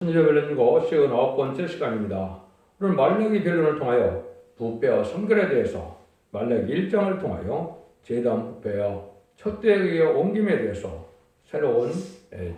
천재별론이고 59번째 시간입니다. 오늘 말라기 변론을 통하여 부패와 성결에 대해서 말라기 1장을 통하여 제단 부패와 촛대의 옮김에 대해서 새로운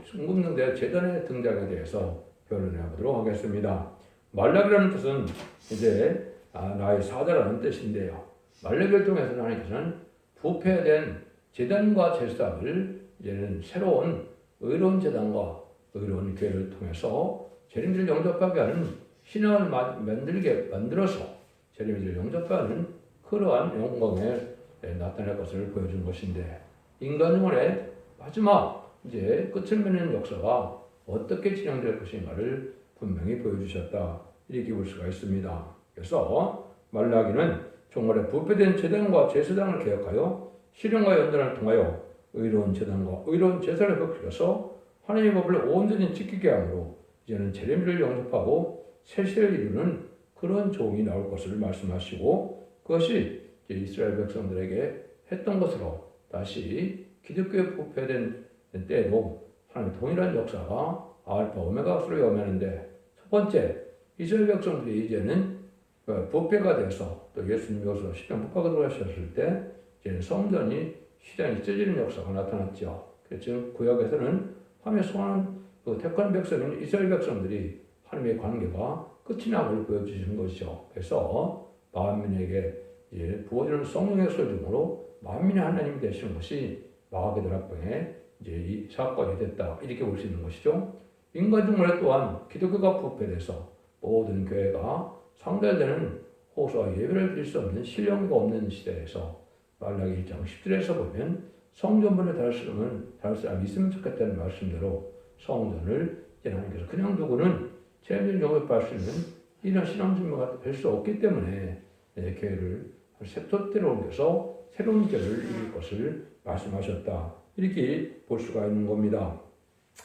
중금능대 제단의 등장에 대해서 변론해 보도록 하겠습니다. 말라기라는 뜻은 이제 나의 사자라는 뜻인데요. 말라기를 통해서 하나님께서는 부패된 제단과 제사를 이제는 새로운 의로운 제단과 의로운 교회를 통해서 재림들을 영접하게 하는 신앙을 만들어서 재림들을 영접하는 그러한 영광에 나타날 것을 보여준 것인데, 인간 영혼의 마지막 이제 끝을 맺는 역사가 어떻게 진행될 것인가를 분명히 보여주셨다, 이렇게 볼 수가 있습니다. 그래서 말라기는 종말에 부패된 제단과 제사장을 개혁하여 실현과 연단을 통하여 의로운 제단과 의로운 제사를 회복시켜서 하나님의 법을 온전히 지키게 함으로 이제는 재림을 영접하고 새 시대를 이루는 그런 종이 나올 것을 말씀하시고, 그것이 이제 이스라엘 백성들에게 했던 것으로 다시 기독교에 부패된 때에도 하나님의 동일한 역사가 알파 오메가 수로 임하는데, 첫 번째 이스라엘 백성들이 이제는 부패가 돼서 또 예수님이 오셔서 십자가 못 박아 들어가셨을 때 이제는 성전이 시장이 찢어지는 역사가 나타났죠. 지금 구약에서는 하나님의 소원한 택한 백성인 이스라엘 백성들이 하나님의 관계가 끝이 남을 보여주시는 것이죠. 그래서 만민에게 부어지는 성령의 소중으로 만민의 하나님이 되시는 것이 마가계들 합병에 이제 이 사건이 됐다, 이렇게 볼 수 있는 것이죠. 인간 중에 또한 기독교가 부패돼서 모든 교회가 상대되는 호소와 예배를 드릴 수 없는 신령과 없는 시대에서 말라기 1장 10절에서 보면 성전문에 다를 사람이 있으면 좋겠다는 말씀대로 성전을 하나님께서 그냥 두고는 재림을 영접할 수 있는 이런 신앙생활가 될 수 없기 때문에 교회를 세토대로 옮겨서 새로운 교회를 이룰 것을 말씀하셨다, 이렇게 볼 수가 있는 겁니다.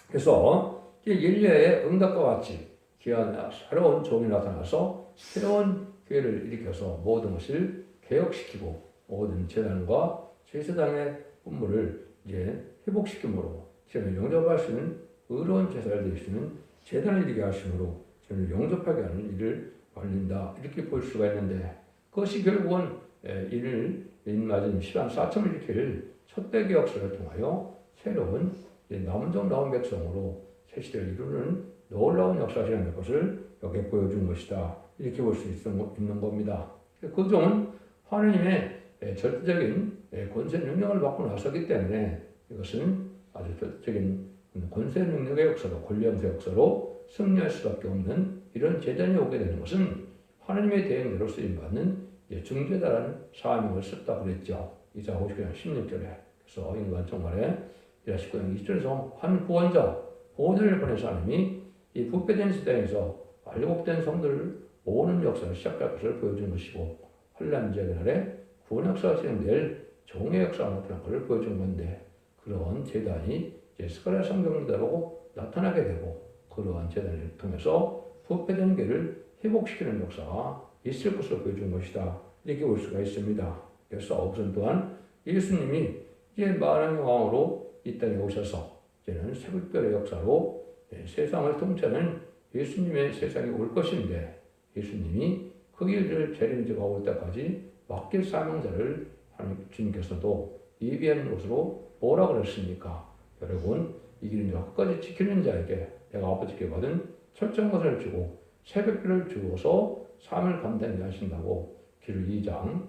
그래서 일례의 응답과 같이 귀한 새로운 종이 나타나서 새로운 교회를 일으켜서 모든 것을 개혁시키고 모든 제단과 제사장의 분물을 이제 회복시킴으로 저를 영접할 수 있는 의로운 제사를 드리시는 제단을 이루게 하심으로 저를 영접하게 하는 일을 벌린다, 이렇게 볼 수가 있는데, 그것이 결국은 이를 맞은 시간 4천을 일으킬 첫대기 역사를 통하여 새로운 남종 나온 백성으로 새 시대를 이루는 놀라운 역사가 진행될 것을 여기에 보여준 것이다, 이렇게 볼 수 있는 겁니다. 그 종은 하나님의 절대적인 권세 능력을 받고 나서기 때문에 이것은 아주 절대적인 권세 능력의 역사로, 권력의 역사로 승리할 수밖에 없는 이런 제단이 오게 되는 것은 하나님의 대행대로 쓰임받는 중재자라는 사명을 썼다고 그랬죠. 이사 59장 16절에. 그래서 인간 정말에 19장 20절에서 한 구원자, 보호자를 보내서 하나님이 이 부패된 시대에서 알곡된 성들을 모으는 역사를 시작할 것을 보여준 것이고, 환란 지역의 날에 구원 역사가 진행될 종의 역사가 나타난 것을 보여준 건데, 그러한 재단이 스가랴 성경대로 나타나게 되고, 그러한 재단을 통해서 부패된 교회를 회복시키는 역사가 있을 것으로 보여준 것이다, 이렇게 볼 수가 있습니다. 그래서 우선 또한 예수님이 이제 만왕의 왕으로 이 땅에 오셔서 이제는 새벽별의 역사로 세상을 통치하는 예수님의 세상이 올 것인데, 예수님이 그 일을 재림제가 올 때까지 맡길 사명자를 하나님 주님께서도 예비한 것으로 뭐라 그랬습니까? 여러분, 이 길은 끝까지 지키는 자에게 내가 아버지께 받은 철저한 것을 주고 새벽별을 주어서 삶을 감당하게 하신다고 기록 2장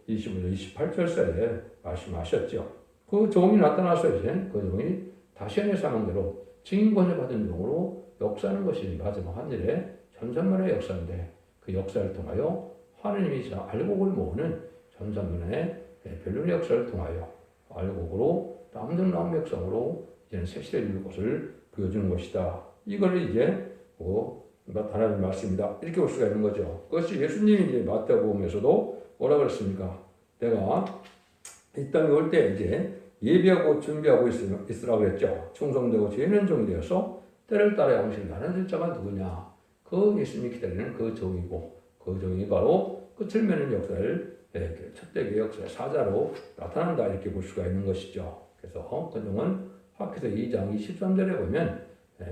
25절 28절 사이에 말씀하셨죠. 그 종이 나타나서 이제 그 종이 다시 한의 사명대로 증인권을 받은 종으로 역사하는 것이 마지막 한 일의 전산문의 역사인데, 그 역사를 통하여 하나님이 알곡을 모으는 전산문의 변론의 역사를 통하여 알곡으로 남정 나온 백성으로 이제는 새 시대를 이룰 것을 보여주는 것이다. 이걸 이제 하나님의 말씀이다, 이렇게 볼 수가 있는 거죠. 그것이 예수님이 이제 마태복음에서도 뭐라 그랬습니까? 내가 이 땅에 올 때 이제 예비하고 준비하고 있으라고 했죠. 충성되고 죄는 종이 되어서 때를 따라 양식을 나눠줄 자가 누구냐? 그 예수님이 기다리는 그 종이고, 그 종이 바로 끝을 맺는 역사를 첫대기 역사의 사자로 나타난다, 이렇게 볼 수가 있는 것이죠. 그래서 그 종은 학교에서 2장 23절에 보면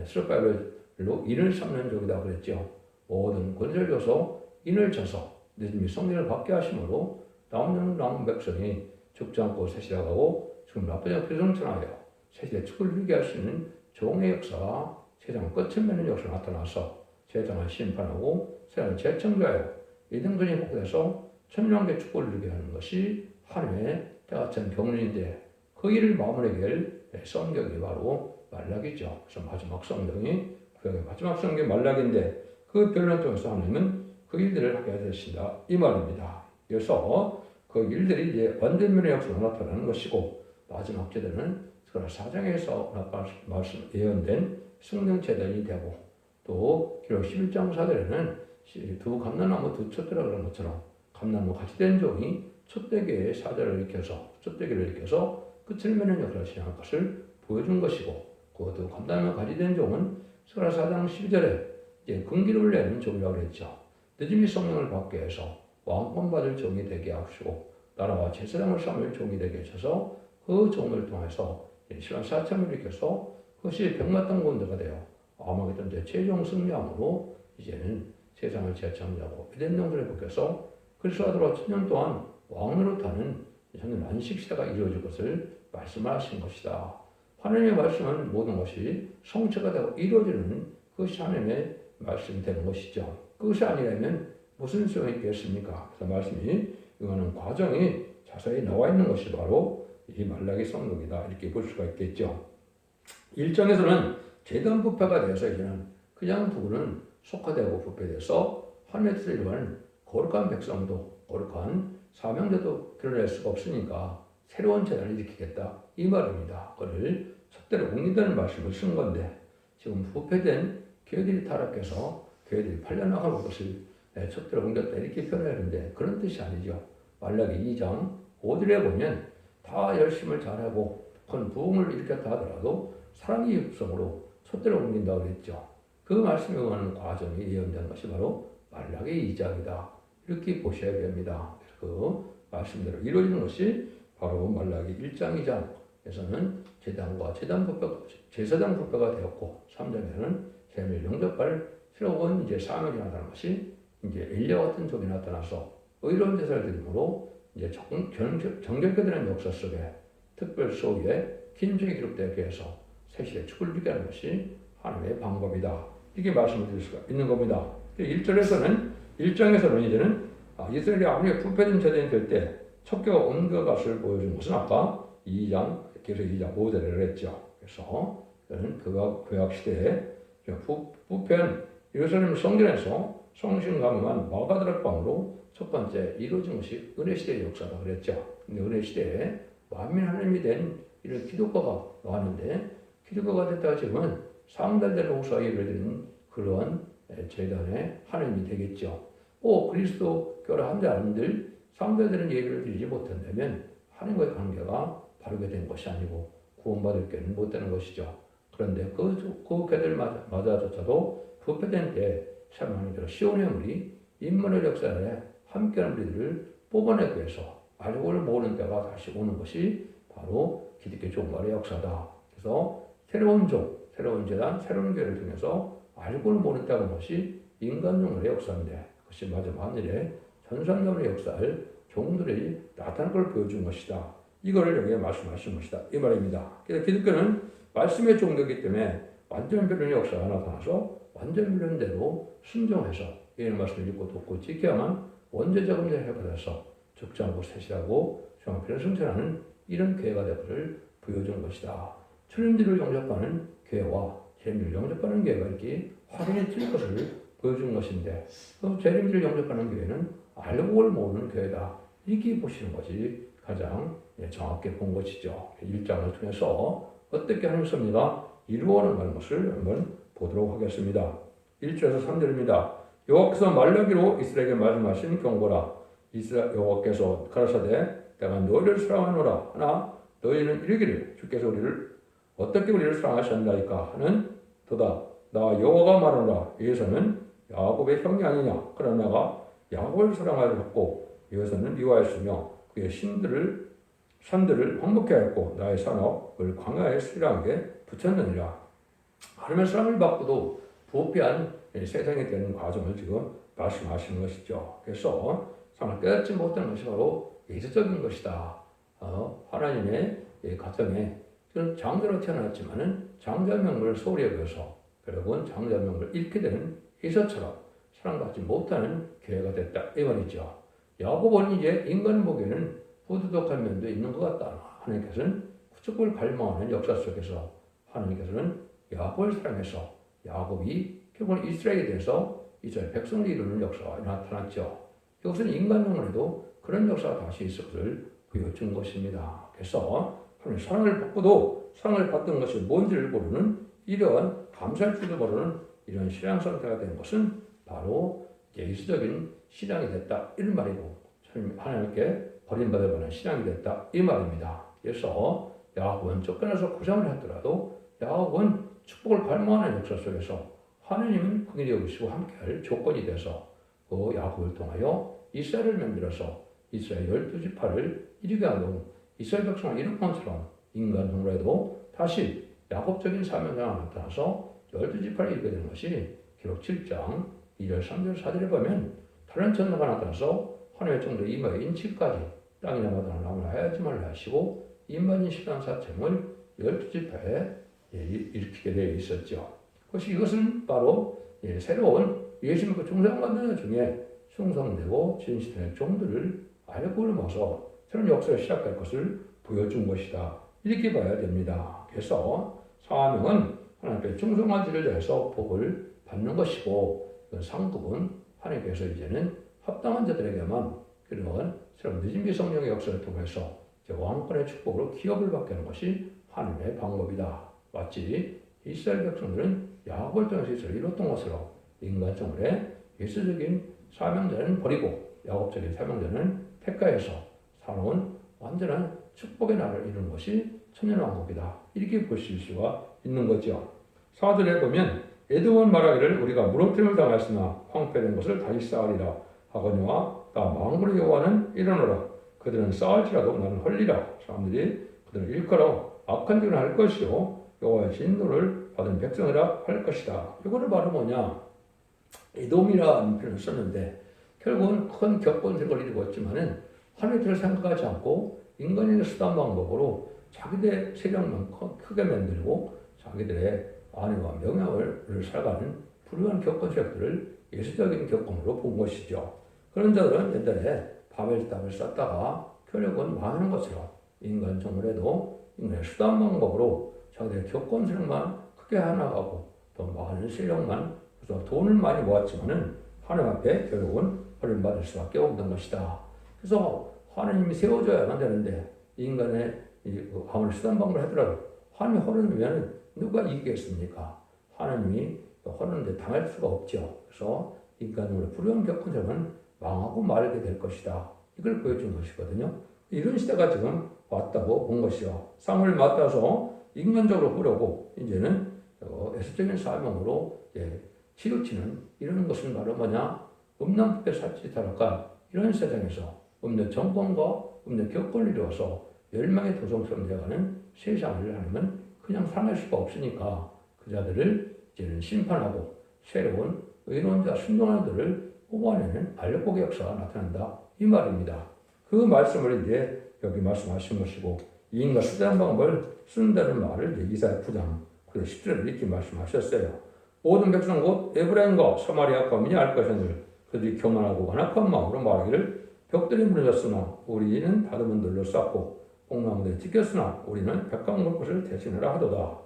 스룹바벨을 별로 인을 삼는 족이다 그랬죠. 모든 권세를 줘서 인을 쳐서 늦음이 성리를 받게 하심으로 남는 백성이 죽지 않고 세시라가고 지금 나쁘지 않게 성천하여 세시에 축을 누리게 할 수 있는 종의 역사가 세상 끝을 맺는 역사가 나타나서 세상을 심판하고 세상을 재청소하여 이등분이 복돼서 천명의 축복을 누리게 하는 것이 하나님의 때같은 경륜인데 그 일을 마무리하게 할 성경이 바로 말라기죠. 그래서 마지막 성경이 구약의 마지막 성경이 말라기인데 그 변론 통해서 하나님은 그 일들을 하게 되신다 이 말입니다. 그래서 그 일들이 이제 완전면의 역사가 나타나는 것이고 마지막 제단은 그러나 사장에서 말씀 예언된 성령 제단이 되고 또 기록 11장 4절에는 두 감람나무 두 촛대라 그런 것처럼 감람나무 같이 된 종이 촛대기의 사자를 익혀서 촛대기를 익혀서 끝을 맺는 역사를 진행할 것을 보여준 것이고 그 두 감람나무 같이 된 종은 스가랴 4장 12절에 이제 금기름을 내는 종이라고 그랬죠. 늦음이 성령을 받게 해서 왕권 받을 종이 되게 하시고 나라와 제사장을 삼을 종이 되게 하셔서 그 종을 통해서 시간 4천을 일으켜서 그것이 백마땅 군대가 되어 아마겟돈 최종 승리함으로 이제는 세상을 재창조하고 에덴 동산에 벗겨서 그리스도와 천년 동안 왕으로 타는 저는 안식 시대가 이루어질 것을 말씀하신 것이다. 하나님의 말씀은 모든 것이 성취가 되고 이루어지는 그것이 하나님의 말씀이 되는 것이죠. 그것이 아니라면 무슨 소용이 있겠습니까? 그래서 말씀이 이거는 과정이 자세히 나와 있는 것이 바로 이 말라기 성경이다 이렇게 볼 수가 있겠죠. 1장에서는 제단 부패가 되어서 이제는 그냥 누구는 속화되고 부패돼서 하나님의 뜻을 이루는 거룩한 백성도 거룩한 사명자도 드러낼 수가 없으니까 새로운 제단을 일으키겠다 이 말입니다. 그를 촛대로 옮긴다는 말씀을 쓴 건데 지금 부패된 교회들이 타락해서 교회들이 팔려나가는 것을 촛대로 옮겼다 이렇게 표현하는데 그런 뜻이 아니죠. 말라기 2장 5절에 보면 다 열심을 잘하고 큰 부흥을 일으켰다 하더라도 사랑의 육성으로 촛대로 옮긴다고 그랬죠. 그 말씀에 의하는 과정이 예언된 것이 바로 말라기 2장이다. 이렇게 보셔야 됩니다. 그 말씀대로 이루어지는 것이 바로 말라기 1장, 2장에서는 제사장 부패가 되었고 3장에서는 세밀 영접할 새로운 이제 사명이 나타나는 것이 이제 엘리야 같은 종이 나타나서 의로운 제사를 드림으로 이제 정결케 되는 역사 속에 특별 소위에 긴증이 기록되게 해서 새시대 축을 누리게 하는 것이 하나님의 방법이다. 이렇게 말씀을 드릴 수가 있는 겁니다. 1절에서는 1장에서는 이제는 이스라엘이 아무리 부패된 제단이 될 때 척교가 옮겨 갔을 보여준 것은 아까 2장, 계속 2장 5절에 했죠. 그래서 그가 구약 시대에 부패한 예루살렘 성전에서 성신 가능한 마가다락 방으로 첫 번째 이루어진 것이 은혜 시대의 역사다 그랬죠. 근데 은혜 시대에 만민 하나님이 된 이런 기독교가 나왔는데 기독교가 됐다가 지금은 상달되는 혹사에 이르는 그런 재단의 하나님이 되겠죠. 그리스도교를 한 자들 상달되는 예배를 드리지 못한다면 하나님과의 관계가 바르게 된 것이 아니고 구원받을 게는 못 되는 것이죠. 그런데 그 교들마저조차도 부패된 때 하나님께서 시온의 물이 인문의 역사에 함께하는 우리들을 뽑아내기 위해서 알고를 모으는 때가 다시 오는 것이 바로 기독교 종말의 역사다. 그래서 새로운 새로운 재단, 새로운 교회를 통해서 알고를 모으는 때가 온 것이 인간 종말의 역사인데 그것이 마지막 하늘에 전산감의 역사를 종들이 나타날 걸 보여준 것이다. 이거를 여기에 말씀하신 것이다. 이 말입니다. 그래서 기독교는 말씀의 종교이기 때문에 완전 변론의 역사가 나타나서 완전 변론대로 순종해서 이 말씀을 읽고 듣고 지켜야만 원죄적 음자를 해받아서 죽지 않고 세시하고 정확히를 승천하는 이런 교회가 되기를 보여준 것이다. 주님들을 영접하는 교회와 재림들을 영접하는 교회가 이렇게 확연히 틀릴 것을 보여준 것인데 재림들을 영접하는 교회는 알고를 모으는 교회다. 이렇게 보시는 것이 가장 정확히 본 것이죠. 1장을 통해서 어떻게 하나님 섭리가 이루어가는 것을 한번 보도록 하겠습니다. 1절에서 3절입니다. 여호와께서 말라기로 이스라엘에게 말씀하신 경고라. 여호와께서 가라사대 내가 너희를 사랑하노라 하나 너희는 이르기를 주께서 어떻게 우리를 사랑하셨나이까 하는 도다. 나 여호와가 말하노라. 여기서는 야곱의 형이 아니냐. 그러나 내가 야곱을 사랑하였고 여기서는 미워하였으며 그의 산들을 황복해 하였고 나의 산업을 광야에 수리하게 붙였느니라. 하나님의 사랑을 받고도 부패한 세상이 되는 과정을 지금 말씀하시는 것이죠. 그래서 상을 깨닫지 못하는 것이 바로 예수적인 것이다. 하나님의 가정에 장자로 태어났지만은 장자 명분을 소홀히 여겨서 결국은 장자 명분을 잃게 되는 이서처럼 사랑받지 못하는 교회가 됐다 이 말이죠. 야곱은 이제 인간 보기에는 부도덕한 면도 있는 것 같다. 하나님께서는 축복을 갈망하는 역사 속에서 하나님께서는 야곱을 사랑해서 야곱이 결국은 이스라엘에 대해서 이스라엘 백성을 이루는 역사가 나타났죠. 이것은 인간용으로도 그런 역사가 다시 있을 것을 보여준 것입니다. 그래서 하나님 사랑을 받고도 사랑을 받던 것이 뭔지를 모르는 이러한 감사할 줄도 모르는 이런 신앙 상태가 된 것은 바로 예수적인 신앙이 됐다 이런 말이고 하나님께 버림받을 만한 신앙이 됐다 이 말입니다. 그래서 야곱은 쫓겨나서 고생을 하더라도 야곱은 축복을 갈망하는 역사 속에서 하나님은 긍휼히 여기시고 함께할 조건이 돼서 그 야곱을 통하여 이스라엘을 만들어서 이스라엘 12지파를 이루게 하고 이스라엘 백성을 이룬 것처럼 인간으로도 다시 야곱적인 사명자가 나타나서 12지파를 이루게 되는 것이 기록 7장 2절, 3절, 4절에 보면 다른 천사가 나타나서 하나님의 정도 이마에 인치까지 땅이나 바다나 나무나 하야지 말라 하시고 인만인 14사청을 12지파에 일으키게 되어 있었죠. 그것이 이것은 바로 새로운 예수 믿고 충성받는 중에 충성되고 진실된 종들을 알고 넘어서 새로운 역사를 시작할 것을 보여준 것이다. 이렇게 봐야 됩니다. 그래서 사명은 하나님께 충성한 지를 다해서 복을 받는 것이고 상급은 하나님께서 이제는 합당한 자들에게만 그런 새로운 늦은비 성령의 역사를 통해서 왕권의 축복으로 기업을 받게 하는 것이 하나님의 방법이다. 마치 이스라엘 백성들은 야곱을 통해서 이스라엘을 이뤘던 것으로 인간적으로 예수적인 사명자는 버리고 야곱적인 사명자는 택하여서 살아온 완전한 축복의 나라를 이루는 것이 천년왕국이다. 이렇게 보실 수가 있는 거죠. 4절에 보면 에돔은 말하기를 우리가 무너뜨림을 당하였으나 황폐된 것을 다시 쌓으리라 하거니와 나 망군의 여호와는 일어나라. 그들은 쌓을지라도 나는 헐리라. 사람들이 그들은 일컬어 악한 일을 할 것이요 여호와의 진노를 받은 백성이라 할 것이다. 이거를 바로 뭐냐? 에돔이라는 표현을 썼는데 결국은 큰 격pon색을 이루고 있지만은 하나님을 생각하지 않고 인간의 수단 방법으로 자기들의 세력만 크게 만들고 자기들의 안위와 명예를 살아가는 불우한 격pon색들을 예수적인 격pon으로 본 것이죠. 그런 자들은 옛날에 바벨 땅을 쌓다가 결국은 망하는 것처럼 인간 정글에도 인간의 수단 방법으로 자기들의 격pon색만 크게 해나가고 또 많은 세력만 그래서 돈을 많이 모았지만은 하나님 앞에 결국은 버림받을 수밖에 없는 것이다. 그래서 하나님이 세워줘야만 되는데 인간의 아무리 수단 방법을 하더라도 하나님이 허르면 누가 이기겠습니까? 하나님이 허르는데 당할 수가 없죠. 그래서 인간으로 불우한 격pon색은 망하고 말게 될 것이다. 이걸 보여준 것이거든요. 이런 시대가 지금 왔다고 본 것이요. 쌍을 맡아서 인간적으로 흐르고 이제는 예수적인 사명으로 치우치는 이런 것은 바로 뭐냐? 음란법에 사치타락한 이런 세상에서 음녀 정권과 음녀 격권을 이루어서 멸망의 도성처럼 되어가는 세상을 하나님은 그냥 살할 수가 없으니까 그 자들을 이제는 심판하고 새로운 의로운 자 순종하는 자들을 뽑아내는 알력복의 역사가 나타난다. 이 말입니다. 그 말씀을 이제 여기 말씀하신 것이고 이인과 수단 방법을 쓴다는 말을 이사야 9장 10절에 이렇게 말씀하셨어요. 모든 백성 곧 에브라임과 사마리아 거민이 알 것이오늘 그들이 교만하고 완악한 마음으로 말하기를 벽들이 무너졌으나 우리는 다듬은 돌로 쌓고 뽕나무들이 찢겼으나 우리는 백광물 것을 대신하라 하도다.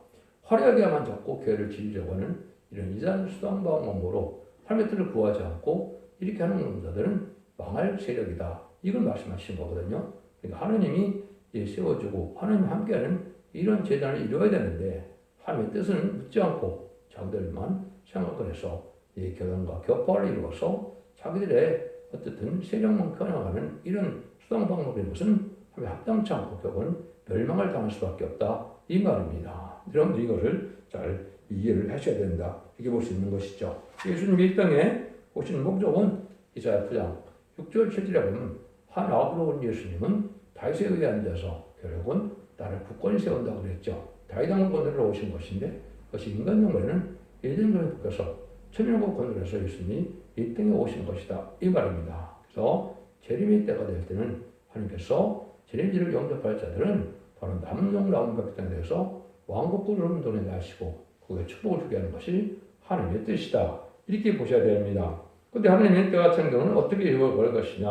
화려하게만 잡고 교회를 지으려고 하는 이런 이단 수단 방법으로 하나님의 뜻을 구하지 않고 이렇게 하는 자들은 망할 세력이다. 이걸 말씀하신 거거든요. 그러니까 하나님이 세워주고 하나님이 함께하는 이런 재단을 이루어야 되는데 하나님의 뜻은 묻지 않고 자기들만 생각을 해서 이 교단과 격파를 이루어서 자기들의 어쨌든 세력만 켜나가는 이런 수단 방법인 것은 합당치 않고 결국은 멸망을 당할 수밖에 없다. 이 말입니다. 여러분들 이거를 잘 이해를 하셔야 된다. 이렇게 볼 수 있는 것이죠. 예수님이 이 땅에 오신 목적은 이사야 9장 6절 7절에 보면 한 아우로 온 예수님은 다윗에 의해 앉아서 결국은 나를 굳건히 세운다고 그랬죠. 다윗 왕권으로 오신 것인데 그것이 인간 영혼에는 예전에 께서 천일국 건설에서 있으니 이 땅에 오신 것이다 이 말입니다. 그래서 재림의 때가 될 때는 하나님께서 재림지를 영접할 자들은 바로 남쪽 나무밭 땅에 대해서 왕국을 흔들어 내시고 그에 축복을 주게 하는 것이 하나님의 뜻이다 이렇게 보셔야 됩니다. 그런데 하나님의 때 같은 경우는 어떻게 이루어갈 것이냐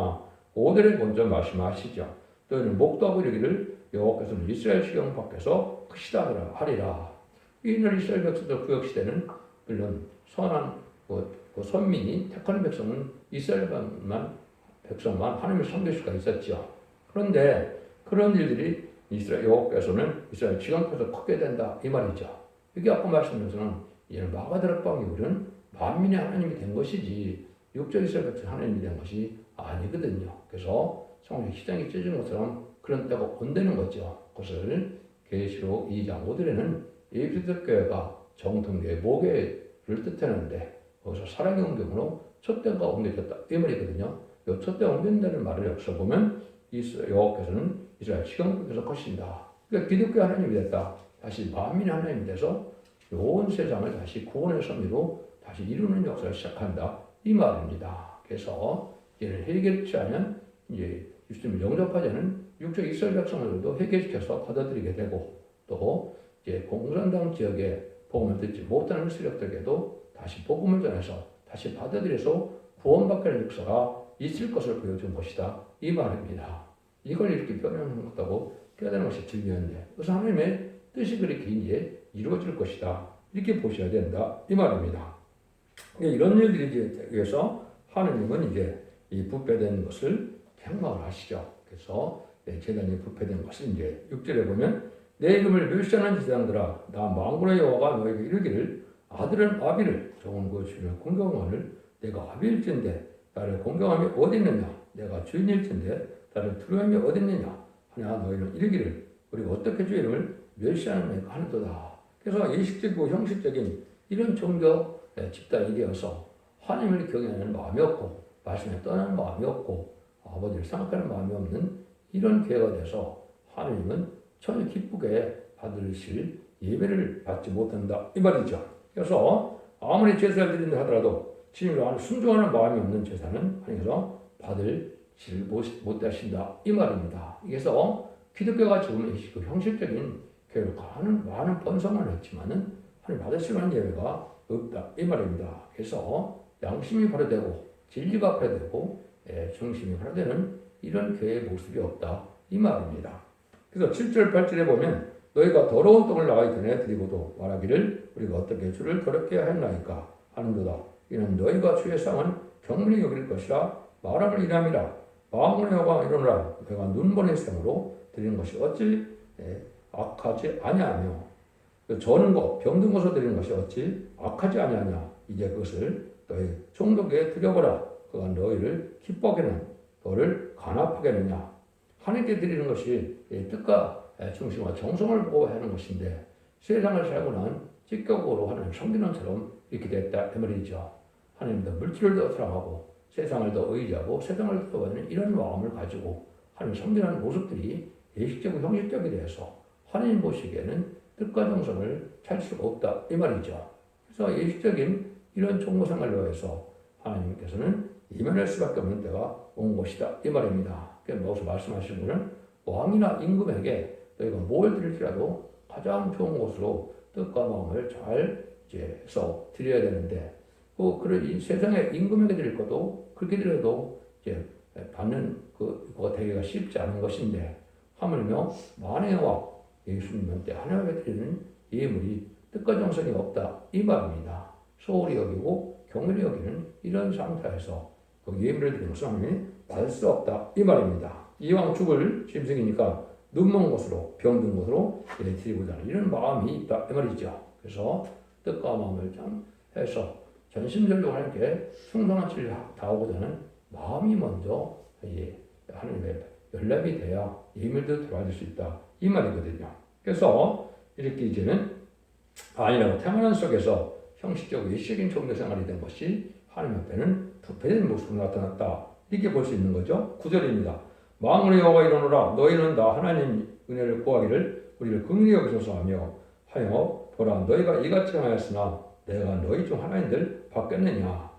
5절에 먼저 말씀하시죠. 너희는 목도하고 이르기를 여호와께서는 이스라엘 시경 밖에서 크시다 하리라. 이날 이스라엘 백성들 구역시대는 물론 선한 그 선민이 택하는 백성은 이스라엘만 백성만 하나님을 섬길 수가 있었죠. 그런데 그런 일들이 이스라엘 여호와께서는 이스라엘 지강에서 크게 된다 이 말이죠. 여기 아까 말씀드린 이는 마가다락방이 우리는 만민의 하나님이 된 것이지 육적 이스라엘 백성 하나님이 된 것이 아니거든요. 그래서 성령 시장이 찢은 것처럼 그런 때가 온다는 거죠. 그것을 계시록 2장 5절에는 에베소 교회가 정통교회 모교회를 뜻하는데 거기서 사랑의 옮김으로 첫 때가 옮겨졌다 이 말이거든요. 이 첫 때 옮긴다는 말을 여기서 보면 여호와께서는 이스라엘 지경국에서 것인다. 그러니까 기독교 하나님이 됐다. 다시 만민의 하나님이 돼서 온 세상을 다시 구원의 섭리로 다시 이루는 역사를 시작한다 이 말입니다. 그래서 이를 해결치 않으면 이제 예수님을 영접하지 않은 육적 이스라엘 백성들도 해결시켜서 받아들이게 되고 또 이제 공산당 지역에 복음을 듣지 못하는 세력들에게도 다시 복음을 전해서 다시 받아들여서 구원받게 하는 역사가 있을 것을 보여준 것이다 이 말입니다. 이걸 이렇게 표현한다고 깨달은 것이 중요한데 그래서 하나님의 뜻이 그렇게 이제 이루어질 것이다 이렇게 보셔야 된다 이 말입니다. 이런 일들이 이제 위해서 하나님은 이제 이 부패된 것을 책망을 하시죠. 그래서 제단이 부패된 것을 이제 6절에 보면 내 이름을 멸시하는 제사장들아 나 만군의 여호와가 너에게 이르기를 아들은 아비를 종은 그 주인을 공경하를 내가 아비일진데 나를 공경함이 어디 있느냐 내가 주인일진데 나를 두려움이 어디 있느냐 하냐 너희는 이르기를 우리가 어떻게 주 이름을 멸시하는 가 하는도다. 그래서 예식적이고 형식적인 이런 종교 집단이 되어서 하나님을 경외하는 마음이 없고 말씀에 떠나는 마음이 없고 아버지를 생각하는 마음이 없는 이런 교회가 돼서 하나님은 전혀 기쁘게 받으실 예배를 받지 못한다 이 말이죠. 그래서 아무리 제사를 드린다 하더라도 주님을 순종하는 마음이 없는 제사는 하나님께서 받을지를 못하신다 이 말입니다. 그래서 기독교가 지금 그 형식적인 교회로 많은 번성을 했지만은 하나님 받으실 만한 예배가 없다 이 말입니다. 그래서 양심이 발휘되고 진리가 발휘되고 중심이 발휘되는 이런 교회의 모습이 없다 이 말입니다. 그래서 7절 8절에 보면 너희가 더러운 떡을 나가기 전에 드리고도 말하기를 우리가 어떻게 주를 더럽게 하였나이까 하는도다. 이는 너희가 주의 상은 경물이 여길 것이라 말함을 이람이라 마음의 여호와 이르노라 그가 눈보는 생으로 드리는 것이 어찌 악하지 아니하며 저는 것 병든 것으로 드리는 것이 어찌 악하지 아니하냐 이제 그것을 너희 총독에게 드려보라 그가 너희를 기뻐하게는 너를 간합하게 하느냐 하나님께 드리는 것이 뜻과 중심과 정성을 보고 하는 것인데 세상을 살고 난 직격으로 하나님 섬기는 처럼 이렇게 됐다 이 말이죠. 하나님도 물질을 더 사랑하고 세상을 더 의지하고 세상을 더 받는 이런 마음을 가지고 하나님 섬기는 모습들이 예식적이고 형식적이 되어서 하나님 보시기에는 뜻과 정성을 찾을 수가 없다 이 말이죠. 그래서 예식적인 이런 종교 생활로 해서 하나님께서는 이면할 수밖에 없는 때가 온 것이다 이 말입니다. 그래서 여기서 말씀하신 분은 왕이나 임금에게 너희가 뭘 드릴지라도 가장 좋은 것으로 뜻과 마음을 잘 이제 해서 드려야 되는데 그런 이 세상에 임금에게 드릴 것도 그렇게 드려도 이제 받는 그거 되기가 쉽지 않은 것인데 하물며 만의 왕 예수님한테 하나님께 드리는 예물이 뜻과 정성이 없다 이 말입니다. 소홀히 여기고 경외히 여기는 이런 상태에서 그 예물을 드리는 것은 하나님이 받을 수 없다 이 말입니다. 이왕 죽을 짐승이니까 눈먼 것으로 병든 것으로 드리고자 하는 이런 마음이 있다 이 말이죠. 그래서 뜻과 마음을 참 해서 전심전력으로 하나님께 충성한 치를 다하고자 하는 마음이 먼저 하나님의 연락이 돼야 예물도 들어갈 수 있다 이 말이거든요. 그래서 이렇게 이제는 아니라고 태어난 속에서 형식적으로 예식적인 종교 생활이 된 것이 하나님 앞에는 부패된 모습으로 나타났다 이렇게 볼 수 있는 거죠. 9절입니다. 만군의 여호와 이르노라 너희는 나 하나님 은혜를 구하기를 우리를 긍휼히 여기소서 하며 보라 너희가 이같이 하였으나 내가 너희 중 하나인들 받겠느냐.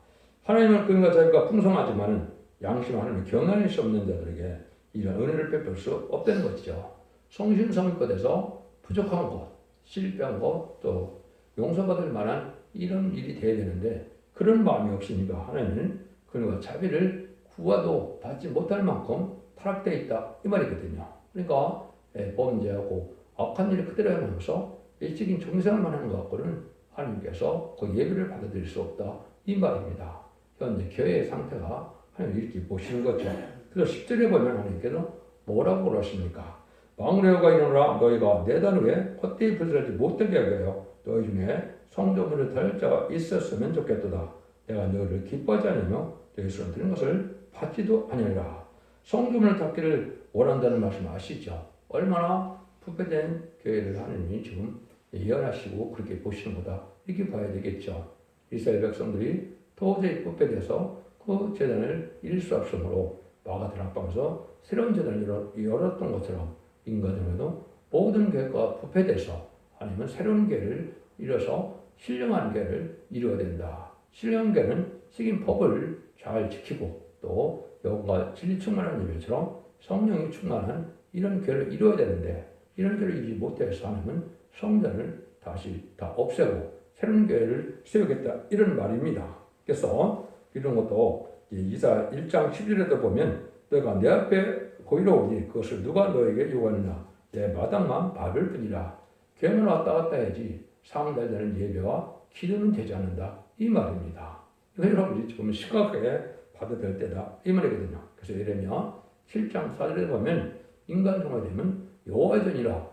하나님은 끈과 자유가 풍성하지만 양심 하나님을 경외할 수 없는 자들에게 이런 은혜를 베풀 수 없다는 것이죠. 성신성의껏해서 부족한 것, 실패한 것, 또 용서받을 만한 이런 일이 돼야 되는데 그런 마음이 없으니까 하나님은 그와 자비를 구하도 받지 못할 만큼 타락되어 있다 이 말이거든요. 그러니까 범죄하고 악한 일을 그대로 행하면서 일찍인 정생활만 하는 것 같고는 하나님께서 그 예배를 받아들일 수 없다 이 말입니다. 현재 교회의 상태가 하나님 이렇게 보시는 거죠. 그래서 10절에 보면 하나님께서 뭐라고 그러십니까? 망령어가 일어나라 너희가 내 단후에 헛되이 부스러지 못되게 하여 너희 중에 성도문을 달 자가 있었으면 좋겠도다. 내가 너희를 기뻐하지 않으며 너희 손 드는 것을 받지도 아니하리라. 성도문을 닫기를 원한다는 말씀 아시죠? 얼마나 부패된 교회를 하나님이 지금 예언하시고 그렇게 보시는 거다. 이렇게 봐야 되겠죠. 이스라엘 백성들이 도저히 부패돼서 그 재단을 잃을 수 없으므로 마가들 앞방에서 새로운 재단을 열었던 것처럼 인간중에도 모든 교회가 부패돼서 하나님은 새로운 교회를 이뤄서 신령한 교회를 이루어야 된다. 신령한 교회는 생긴 법을 잘 지키고 또 영과 진리 충만한 예배처럼 성령이 충만한 이런 교회를 이루어야 되는데 이런 교회를 이루지 못해서 하나님은 성전을 다시 다 없애고 새로운 교회를 세우겠다 이런 말입니다. 그래서 이런 것도 이사 1장 11절에도 보면 너가 내 앞에 고의로 오니 그것을 누가 너에게 요구하느냐 내 마당만 밟을 뿐이라. 교회만 왔다 갔다 해야지 상달되는 예배와 기도는 되지 않는다 이 말입니다. 이거 여러분이 지금 심각하게 받아들일 때다 이 말이거든요. 그래서 예레미야 7장 4절에 보면 인간 중에 되면 여호와의 전이라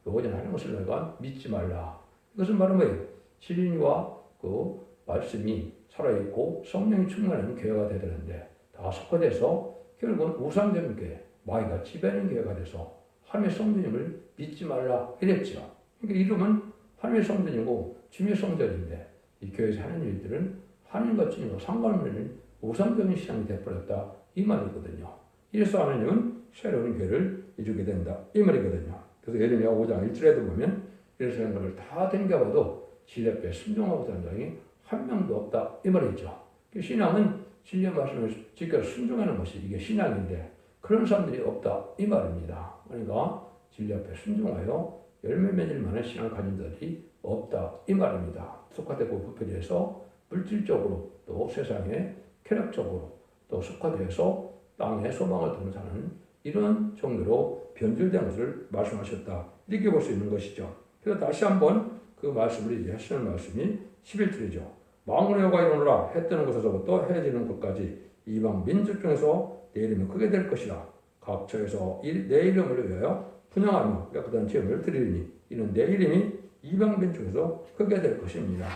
하는 것을 너희가 믿지 말라. 이것은 바로 뭐예요? 진리와 그 말씀이 살아있고 성령이 충만한 교회가 되야 되는데 다 속화돼서 결국은 우상적인 교회, 마귀가 지배하는 교회가 돼서 하나님의 성전임을 믿지 말라 이랬죠. 그러니까 이름은 하나님의 성전이고 주님의 성전인데 이 교회에서 하는 일들은 하나님과 주님과 상관없는 우상적인 신앙이 되어버렸다 이 말이거든요. 이래서 하나님은 새로운 교회를 이루게 된다 이 말이거든요. 그래서 예레미야 5장 1절에도 보면 예루살렘 거를 다 댕겨봐도 진리 앞에 순종하고 사는 자가 한 명도 없다 이 말이죠. 신앙은 진리의 말씀을 지켜 순종하는 것이 이게 신앙인데 그런 사람들이 없다 이 말입니다. 그러니까 진리 앞에 순종하여 열매 맺을 만한 신앙을 가진 자들이 없다 이 말입니다. 속화되고 부패돼서 물질적으로 또 세상에 쾌락적으로 또 속화돼서 땅에 소망을 두는 사는 이런 정도로 변질된 것을 말씀하셨다 이렇게 볼 수 있는 것이죠. 그래서 다시 한번 그 말씀을 이제 하시는 말씀이 11절이죠. 망군의 여호가 일어나라 해 뜨는 곳에서부터 해 지는 곳까지 이방 민족 중에서 내 이름이 크게 될 것이라. 각 처에서 내 이름을 위하여 분양하며 깨끗한 제물을 드리니 이는 내 이름이 이방 민족에서 크게 될 것입니다.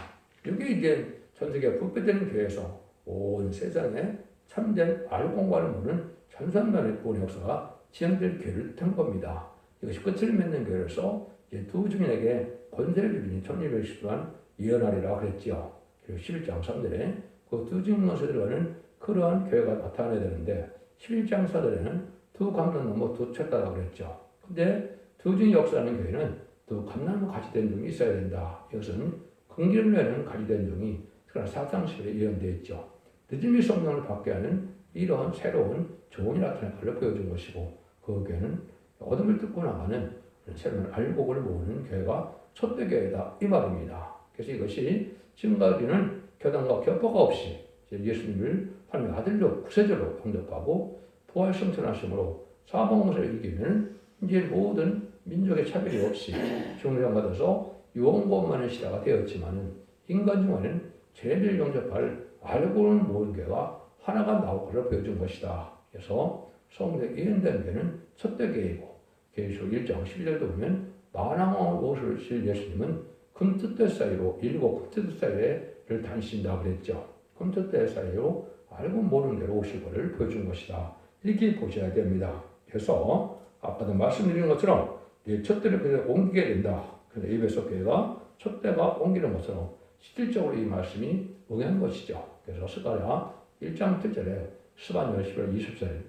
이게 이제 전 세계 부패되는 교회에서 온 세상에 참된 알공과를 모르는 전산만의 구원의 역사가 진행될 교회를 뜻한 겁니다. 이것이 끝을 맺는 교회로서 이제 두 증인에게 권세를 주니 1210만 예언하리라 그랬지요. 그리고 11장 3절에 그 두 증인에서 들어가는 그러한 교회가 나타나야 되는데 11장 4절에는 두 감람 넘어 두 쳤다라 그랬죠. 근데 두 증인 역사하는 교회는 두 감람으로 가지된 종이 있어야 된다. 이것은 긍휼을 내는 가지된 종이 그러나 사상식으로 예언되어 있죠. 늦음이 성령을 받게 하는 이러한 새로운 종이 나타날 걸로 보여준 것이고 그 교회는 어둠을 뚫고 나가는 새로운 알곡을 모으는 교회가 첫대 교회다 이 말입니다. 그래서 이것이 지금과 우리는 교단과 격파가 없이 예수님을 하나님의 아들로 구세주로 영접하고 부활 승천하심으로 사방것을 이기면 이제 모든 민족의 차별이 없이 중생받아서 유언고만의 시대가 되었지만은 인간 중에는 죄를 영접할 알고는 모든 교회가 하나가 나올 것을 보여준 것이다. 그래서 성경 예언된 교회는 첫대 교회이고 계시록 1장 11절도 보면 만왕왕 옷을 실 예수님은 금투대 사이로 일곱 금투대 사이를 다니신다 그랬죠. 금투대 사이로 알고 모르는 대로 오실 것을 보여준 것이다. 이렇게 보셔야 됩니다. 그래서 아까도 말씀드린 것처럼 첫대를 옮기게 된다. 그래서 에베소 교회가 첫대가 옮기는 것처럼 실질적으로 이 말씀이 응한 것이죠. 그래서 스가랴 1장 7절에 스바냐 11월 24일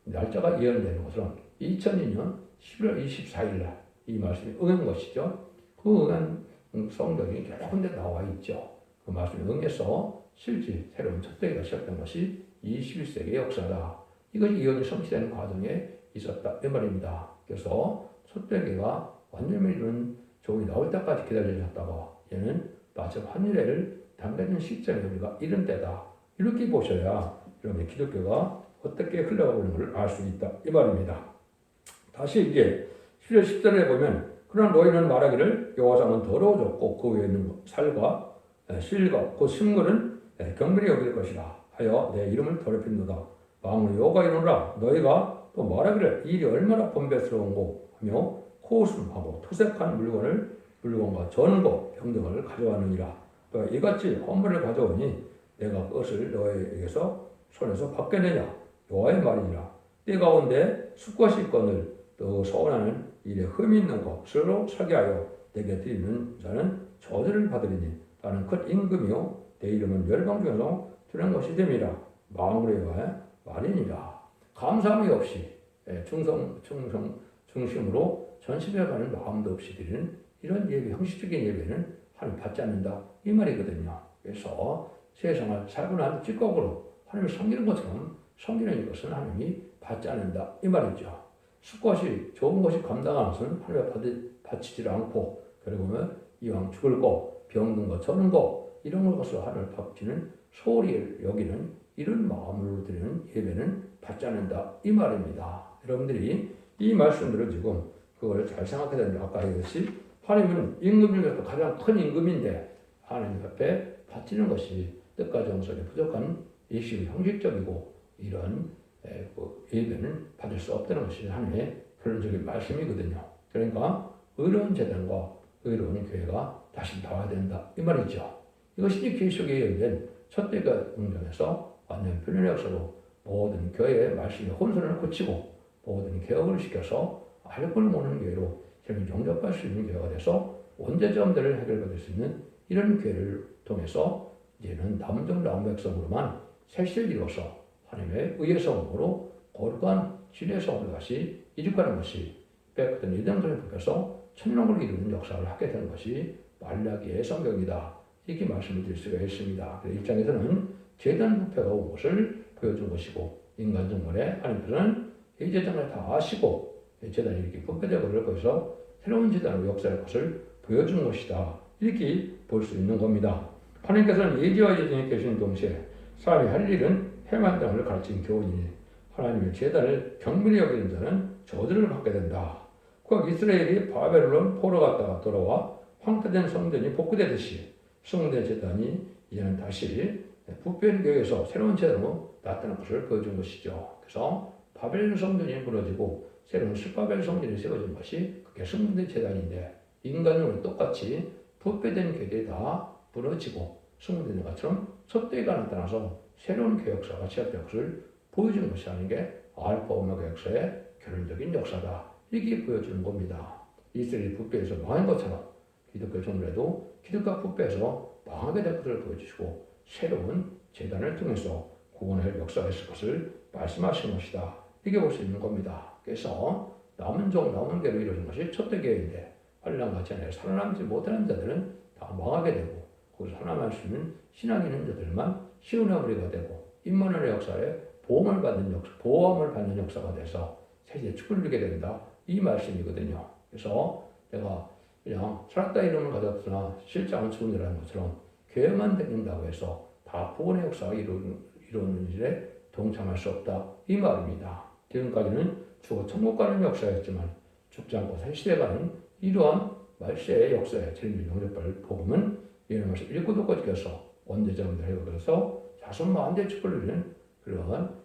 날짜가 예언되는 것처럼 2002년 11월 24일 날 이 말씀이 응한 것이죠. 그 응한 성경이 여러 군데 나와 있죠. 그 말씀에 응해서 실제 새로운 첫대기가 시작된 것이 21세기의 역사다. 이것이 이혼이 성취되는 과정에 있었다 이 말입니다. 그래서 첫대기가 완전히 이루는 종이 나올 때까지 기다려졌다가 얘는 마침 환례를 담배는 시점에 우리가 이른 때다. 이렇게 보셔야 여러분의 기독교가 어떻게 흘러가고 있는 걸 알 수 있다 이 말입니다. 다시 이제 11절 10절에 보면 그러나 너희는 말하기를 여호와상은 더러워졌고 그 위에 있는 살과 실과 곧 식물은 경멸히 여길 것이라 하여 내 이름을 더럽힌도다. 마음으로 여호와가 이르노라 너희가 또 말하기를 이 일이 얼마나 번배스러운고 하며 호순하고 토색한 물건과 전거 병등을 가져왔느니라. 너희가 이같이 헌물을 가져오니 내가 그것을 너희에게서 손에서 받겠느냐 여호와의 말이니라. 때 가운데 숫것이 건을 또 서원하는 일에 흠이 있는 것으로 사기하여 내게 드리는 자는 저주를 받으리니 나는 큰 임금이요 내 이름은 열방 중에서 드는 것이 됨이라. 마음으로 여호와의 말이니라. 감사함이 없이 중심으로 전심해가는 마음도 없이 드리는 이런 예배, 형식적인 예배는 하나님 받지 않는다 이 말이거든요. 그래서 세상을 살고 난 찌꺼기로 하나님을 섬기는 것처럼 섬기는 이것은 하나님이 받지 않는다 이 말이죠. 수컷이 좋은 것이 감당하는 것은 하나님을 바치지 않고 그리고 보면 이왕 죽을 거, 병든 거, 저는 거 이런 것을 하나님을 바치는 소홀히 여기는 이런 마음으로 드리는 예배는 받지 않는다 이 말입니다. 여러분들이 이 말씀들을 지금 그걸 잘 생각해야 됩니다. 아까 얘기했듯이 하나님은 임금 중에서 가장 큰 임금인데 하나님 앞에 바치는 것이 뜻과 정성이 부족한 예식이 형식적이고 이런 예배는 받을 수 없다는 것이 하나님의 결론적인 말씀이거든요. 그러니까 의로운 재단과 의로운 교회가 다시 나와야 된다 이 말이죠. 이것이 계시록에 예언된 첫대가 응전에서 완전 변론의 역사로 모든 교회의 말씀의 혼선을 고치고 모든 개혁을 시켜서 알고를 모르는 교회로 재미 용접할 수 있는 교회가 돼서 원죄점들을 해결받을 수 있는 이런 교회를 통해서 이제는 남정 나온 백성으로만 세실을 이루어서 하나님의 의의 성으로 거룩한 진리의 성으로 다시 이룩하는 것이 뺏겼던 이단들을 벗겨서 천년왕국을 이루는 역사를 하게 되는 것이 말라기의 성경이다. 이렇게 말씀을 드릴 수가 있습니다. 그래서 1장에서는 제단 부패가 온 것을 보여준 것이고 인간 정권에 하나님께서는 이 제단을 다 아시고 제단이 이렇게 부패되고 거기서 새로운 제단으로 역사할 것을 보여준 것이다. 이렇게 볼 수 있는 겁니다. 하나님께서는 예지와 예전에 계신 동시에 사람이 할 일은 해만 땅을 가르친 교훈이니 하나님의 제단을 경밀히 여기는 자는 저주를 받게 된다. 그 이스라엘이 바벨론 포로 갔다가 돌아와 황폐된 성전이 복구되듯이 성대 제단이 이제는 다시 부패한 교회에서 새로운 제단으로 나타난 것을 보여준 것이죠. 그래서 바벨 성전이 무너지고 새로운 스바벨 성전이 세워진 것이 그게 성대 제단인데 인간으로 똑같이 부패된 교회들이 다 무너지고 성대된 것처럼 첫대가 나타나서 새로운 교역사가 시작된 것을 보여주는 것이 아닌 게 알파 오메가 역사의 결론적인 역사다. 이렇게 보여주는 겁니다. 이스라엘이 부패해서 망한 것처럼 기독교 정부에도 기독교 부패해서 망하게 될 것을 보여주시고 새로운 재단을 통해서 구원의 역사가 있을 것을 말씀하시는 것이다. 이게 볼 수 있는 겁니다. 그래서 남은 종, 남은 계로 이루어진 것이 첫대 교회인데 환란과 재난에 살아남지 못하는 자들은 다 망하게 되고 거기서 살아남을 수 있는 신앙 있는 자들만 시온의 우리가 되고 임마누엘의 역사에 보험을 받는 역사가 돼서 세계에 축을 누리게 된다. 이 말씀이거든요. 그래서 내가 그냥 살았다 이름을 가졌으나 실제 안 죽은이라는 것처럼 교회만 되는다고 해서 다 구원의 역사가 이루어지는 일에 동참할 수 없다. 이 말입니다. 지금까지는 죽어 천국 가는 역사였지만 죽지 않고 새 시대 가는 이러한 말세의 역사에 책임을 영접할 복음은 이런 것을 읽고도 지켜서 원죄자분들 해결해서 자손 만대 축복을 누리는 그러한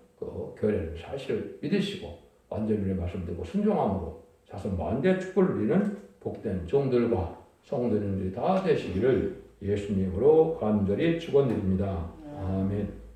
교회의 사실을 믿으시고 완전히 말씀드리고 순종함으로 자손 만대 축복을 누리는 복된 종들과 성도님들이 다 되시기를 예수님으로 간절히 축원드립니다. 아멘.